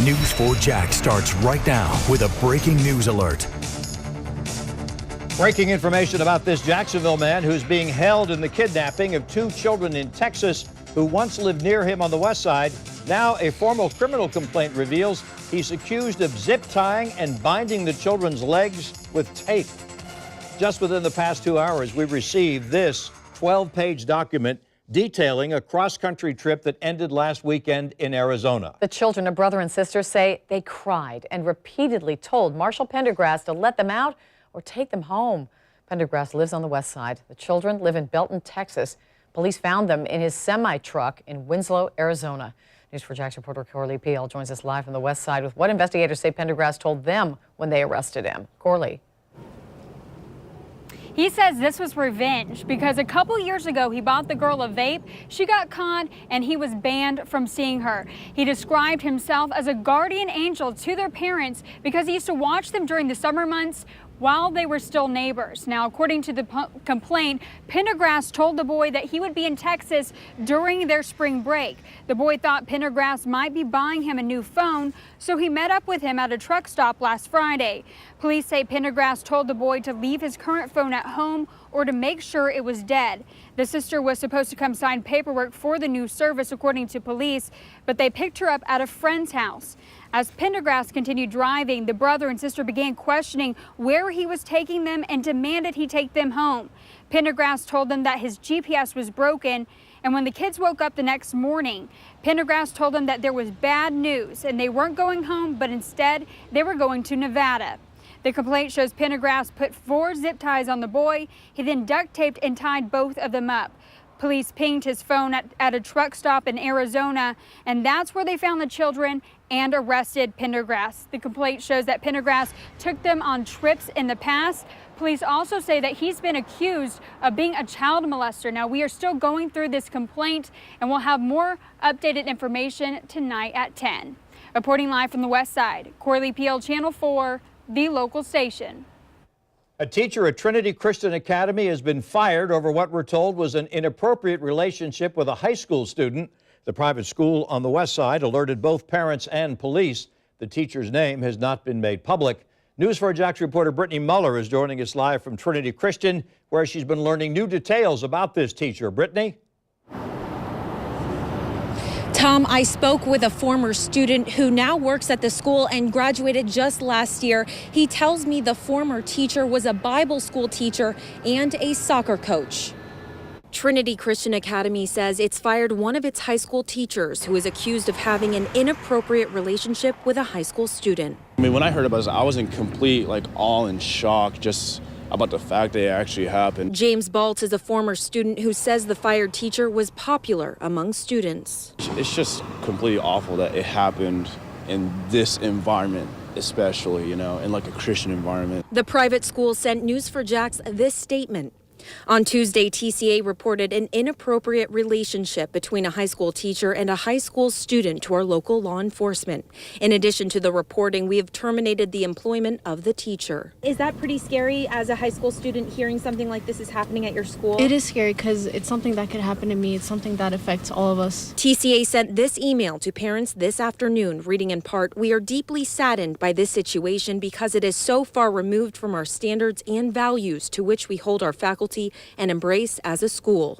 News 4 Jax starts right now with a breaking news alert. Breaking information about this Jacksonville man who's being held in the kidnapping of 2 children in Texas who once lived near him on the west side. Now a formal criminal complaint reveals he's accused of zip tying and binding the children's legs with tape. Just within the past 2 hours, we received this 12-page document detailing a cross-country trip that ended last weekend in Arizona. The children, a brother and sister, say they cried and repeatedly told Marshall Pendergrass to let them out or take them home. Pendergrass lives on the west side. The children live in Belton, Texas. Police found them in his semi-truck in Winslow, Arizona. News 4 Jax reporter Corley Peel joins us live from the west side with what investigators say Pendergrass told them when they arrested him. Corley. He says this was revenge because a couple years ago he bought the girl a vape. She got caught and he was banned from seeing her. He described himself as a guardian angel to their parents because he used to watch them during the summer months while they were still neighbors. Now, according to the complaint, Pendergrass told the boy that he would be in Texas during their spring break. The boy thought Pendergrass might be buying him a new phone, so he met up with him at a truck stop last Friday. Police say Pendergrass told the boy to leave his current phone at home or to make sure it was dead. The sister was supposed to come sign paperwork for the new service, according to police, but they picked her up at a friend's house. As Pendergrass continued driving, the brother and sister began questioning where he was taking them and demanded he take them home. Pendergrass told them that his GPS was broken, and when the kids woke up the next morning, Pendergrass told them that there was bad news and they weren't going home, but instead they were going to Nevada. The complaint shows Pendergrass put 4 zip ties on the boy. He then duct taped and tied both of them up. Police pinged his phone at a truck stop in Arizona, and that's where they found the children and arrested Pendergrass. The complaint shows that Pendergrass took them on trips in the past. Police also say that he's been accused of being a child molester. Now, we are still going through this complaint, and we'll have more updated information tonight at 10. Reporting live from the west side, Corley Peel, Channel 4, the local station. A teacher at Trinity Christian Academy has been fired over what we're told was an inappropriate relationship with a high school student. The private school on the west side alerted both parents and police. The teacher's name has not been made public. News 4 Jax reporter Brittany Muller is joining us live from Trinity Christian, where she's been learning new details about this teacher. Brittany? Tom, I spoke with a former student who now works at the school and graduated just last year. He tells me the former teacher was a Bible school teacher and a soccer coach. Trinity Christian Academy says it's fired one of its high school teachers who is accused of having an inappropriate relationship with a high school student. I mean, when I heard about this, I was in complete, all in shock, just about the fact that it actually happened. James Baltz is a former student who says the fired teacher was popular among students. It's just completely awful that it happened in this environment, especially, in a Christian environment. The private school sent News 4 Jax this statement. On Tuesday, TCA reported an inappropriate relationship between a high school teacher and a high school student to our local law enforcement. In addition to the reporting, we have terminated the employment of the teacher. Is that pretty scary as a high school student hearing something like this is happening at your school? It is scary because it's something that could happen to me. It's something that affects all of us. TCA sent this email to parents this afternoon, reading in part, "We are deeply saddened by this situation because it is so far removed from our standards and values to which we hold our faculty and embrace as a school."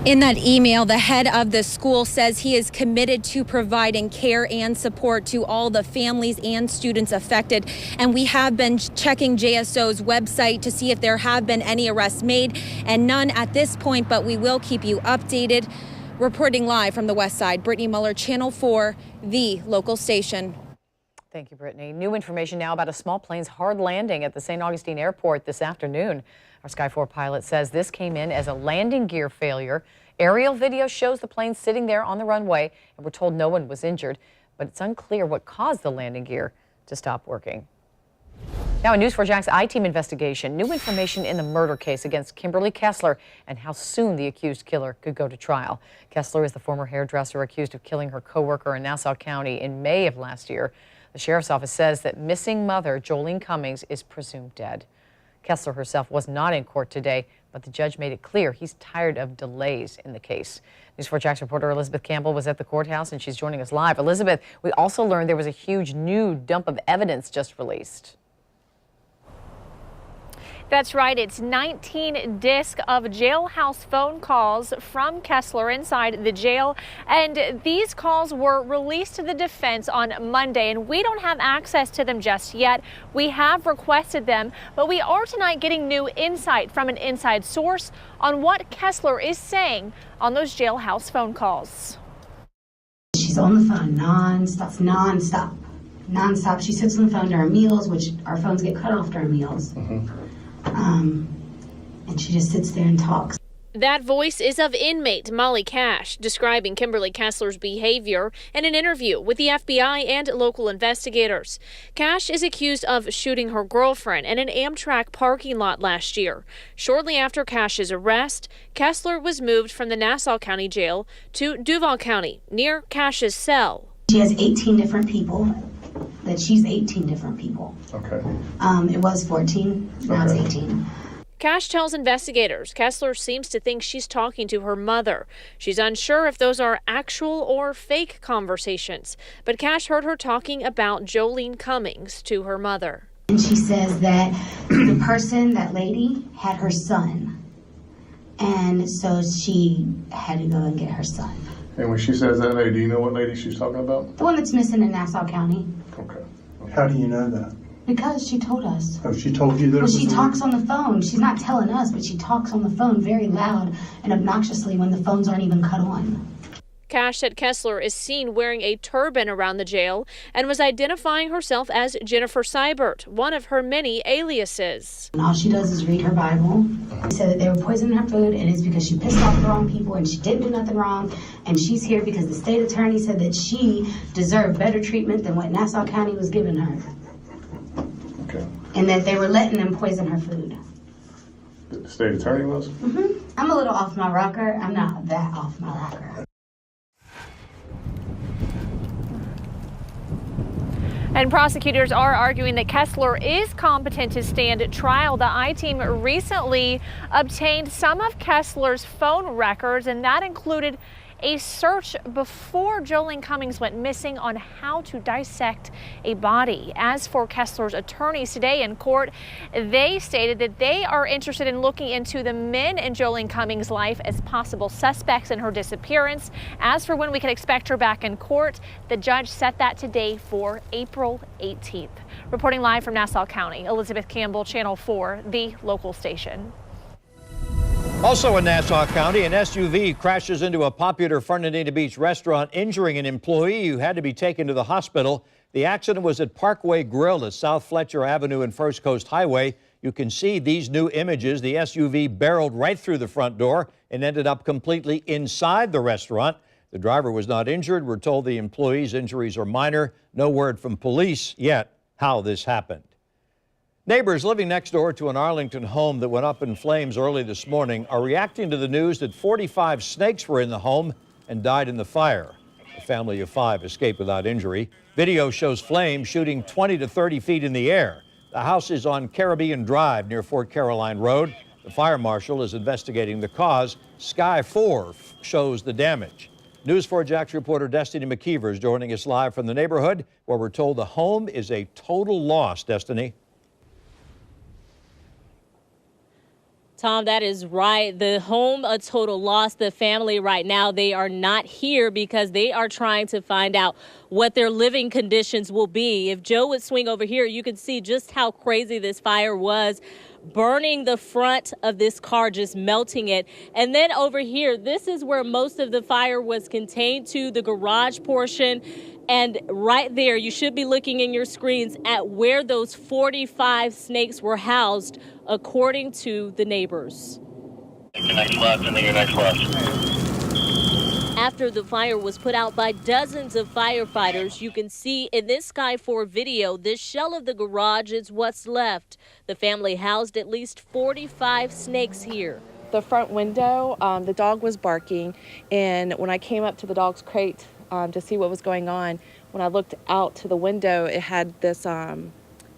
In that email, the head of the school says he is committed to providing care and support to all the families and students affected. And we have been checking JSO's website to see if there have been any arrests made, and none at this point, but we will keep you updated. Reporting live from the west side, Brittany Muller, Channel 4, the local station. Thank you, Brittany. New information now about a small plane's hard landing at the St. Augustine Airport this afternoon. Our Sky 4 pilot says this came in as a landing gear failure. Aerial video shows the plane sitting there on the runway, and we're told no one was injured, but it's unclear what caused the landing gear to stop working. Now, in News 4 Jax I-Team investigation, new information in the murder case against Kimberly Kessler and how soon the accused killer could go to trial. Kessler is the former hairdresser accused of killing her coworker in Nassau County in May of last year. The sheriff's office says that missing mother Jolene Cummings is presumed dead. Kessler herself was not in court today, But the judge made it clear he's tired of delays in the case. News 4 Jax reporter Elizabeth Campbell was at the courthouse, and she's joining us live. Elizabeth, we also learned there was a huge new dump of evidence just released. That's right. It's 19 discs of jailhouse phone calls from Kessler inside the jail. And these calls were released to the defense on Monday, and we don't have access to them just yet. We have requested them, but we are tonight getting new insight from an inside source on what Kessler is saying on those jailhouse phone calls. She's on the phone nonstop. She sits on the phone during meals, which our phones get cut off during meals. And she just sits there and talks. That voice is of inmate Molly Cash, describing Kimberly Kessler's behavior in an interview with the FBI and local investigators. Cash is accused of shooting her girlfriend in an Amtrak parking lot last year. Shortly after Cash's arrest, Kessler was moved from the Nassau County Jail to Duval County, near Cash's cell. She has 18 different people. That she's 18 different people. Okay. It was 14, now it's 18. Cash tells investigators Kessler seems to think she's talking to her mother. She's unsure if those are actual or fake conversations, but Cash heard her talking about Jolene Cummings to her mother. And she says that the person, that lady, had her son. And so she had to go and get her son. And when she says that lady, do you know what lady she's talking about? The one that's missing in Nassau County. Okay. How do you know that? Because she told us. Oh, she told you that? Well, she talks on the phone. She's not telling us, but she talks on the phone very loud and obnoxiously when the phones aren't even cut on. Cash said Kessler is seen wearing a turban around the jail and was identifying herself as Jennifer Seibert, one of her many aliases. And all she does is read her Bible. She said that they were poisoning her food, and it's because she pissed off the wrong people and she didn't do nothing wrong. And she's here because the state attorney said that she deserved better treatment than what Nassau County was giving her. Okay. And that they were letting them poison her food. The state attorney was? I'm a little off my rocker. I'm not that off my rocker. And prosecutors are arguing that Kessler is competent to stand trial. The I-team recently obtained some of Kessler's phone records, and that included a search before Jolene Cummings went missing on how to dissect a body. As for Kessler's attorneys today in court, they stated that they are interested in looking into the men in Jolene Cummings' life as possible suspects in her disappearance. As for when we can expect her back in court, the judge set that today for April 18th. Reporting live from Nassau County, Elizabeth Campbell, Channel 4, the local station. Also in Nassau County, an SUV crashes into a popular Fernandina Beach restaurant, injuring an employee who had to be taken to the hospital. The accident was at Parkway Grill at South Fletcher Avenue and First Coast Highway. You can see these new images. The SUV barreled right through the front door and ended up completely inside the restaurant. The driver was not injured. We're told the employee's injuries are minor. No word from police yet how this happened. Neighbors living next door to an Arlington home that went up in flames early this morning are reacting to the news that 45 snakes were in the home and died in the fire. A family of 5 escaped without injury. Video shows flames shooting 20 to 30 feet in the air. The house is on Caribbean Drive near Fort Caroline Road. The fire marshal is investigating the cause. Sky 4 shows the damage. News 4 Jax reporter Destiny McKeever is joining us live from the neighborhood, where we're told the home is a total loss. Destiny. Tom, that is right. The home, a total loss. The family right now, they are not here because they are trying to find out what their living conditions will be. If Joe would swing over here, you can see just how crazy this fire was, burning the front of this car, just melting it. And then over here, this is where most of the fire was contained to, the garage portion. And right there, you should be looking in your screens at where those 45 snakes were housed, according to the neighbors. Your next left, and then your next left. After the fire was put out by dozens of firefighters, you can see in this Sky 4 video, this shell of the garage is what's left. The family housed at least 45 snakes here. The front window, the dog was barking, and when I came up to the dog's crate to see what was going on, when I looked out to the window, it had this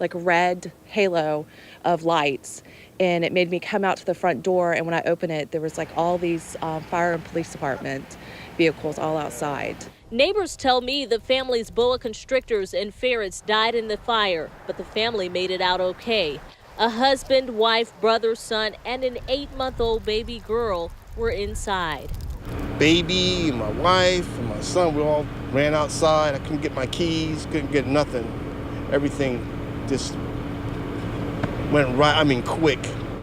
like red halo of lights, and it made me come out to the front door, and when I opened it, there was like all these fire and police department vehicles all outside. Neighbors tell me the family's boa constrictors and ferrets died in the fire, but the family made it out okay. A husband, wife, brother, son, and an 8-month-old baby girl were inside. Baby and my wife and my son, we all ran outside. I couldn't get my keys, couldn't get nothing. Everything just went right, quick.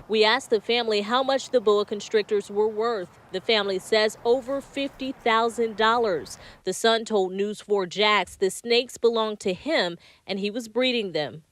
We asked the family how much the boa constrictors were worth. The family says over $50,000. The son told News 4 Jax the snakes belonged to him and he was breeding them.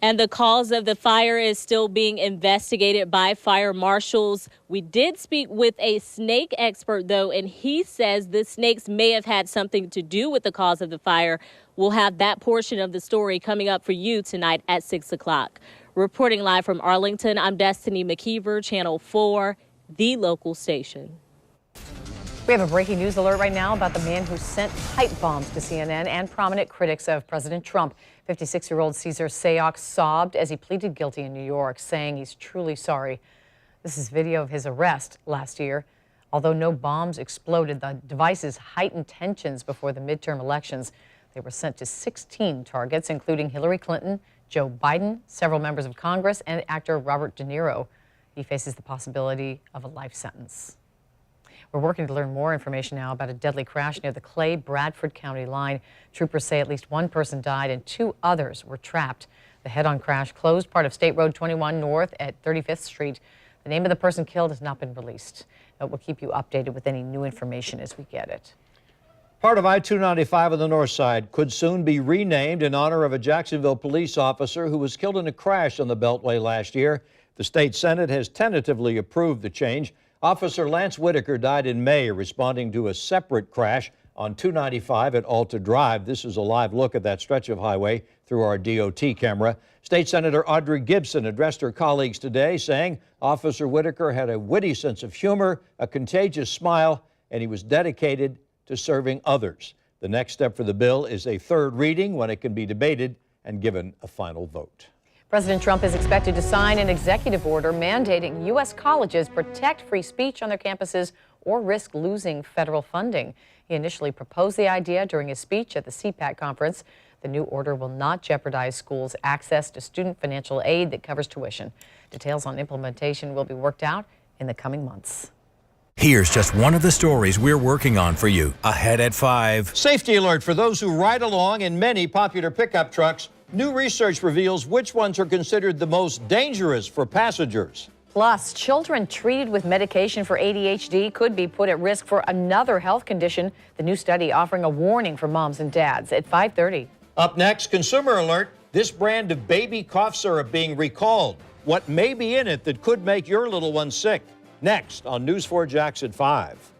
And the cause of the fire is still being investigated by fire marshals. We did speak with a snake expert, though, and he says the snakes may have had something to do with the cause of the fire. We'll have that portion of the story coming up for you tonight at 6 o'clock. Reporting live from Arlington, I'm Destiny McKeever, Channel 4, the local station. We have a breaking news alert right now about the man who sent pipe bombs to CNN and prominent critics of President Trump. 56-year-old Cesar Sayoc sobbed as he pleaded guilty in New York, saying he's truly sorry. This is video of his arrest last year. Although no bombs exploded, the devices heightened tensions before the midterm elections. They were sent to 16 targets, including Hillary Clinton, Joe Biden, several members of Congress, and actor Robert De Niro. He faces the possibility of a life sentence. We're working to learn more information now about a deadly crash near the Clay-Bradford County line. Troopers say at least one person died and 2 others were trapped. The head-on crash closed part of State Road 21 north at 35th Street. The name of the person killed has not been released. We'll keep you updated with any new information as we get it. Part of I-295 on the north side could soon be renamed in honor of a Jacksonville police officer who was killed in a crash on the Beltway last year. The state Senate has tentatively approved the change. Officer Lance Whitaker died in May responding to a separate crash on 295 at Alta Drive. This is a live look at that stretch of highway through our DOT camera. State Senator Audrey Gibson addressed her colleagues today, saying Officer Whitaker had a witty sense of humor, a contagious smile, and he was dedicated to serving others. The next step for the bill is a third reading when it can be debated and given a final vote. President Trump is expected to sign an executive order mandating U.S. colleges protect free speech on their campuses or risk losing federal funding. He initially proposed the idea during his speech at the CPAC conference. The new order will not jeopardize schools' access to student financial aid that covers tuition. Details on implementation will be worked out in the coming months. Here's just one of the stories we're working on for you ahead at 5. Safety alert for those who ride along in many popular pickup trucks. New research reveals which ones are considered the most dangerous for passengers. Plus, children treated with medication for ADHD could be put at risk for another health condition. The new study offering a warning for moms and dads at 5:30. Up next, consumer alert. This brand of baby cough syrup being recalled. What may be in it that could make your little one sick? Next on News 4 Jax at 5.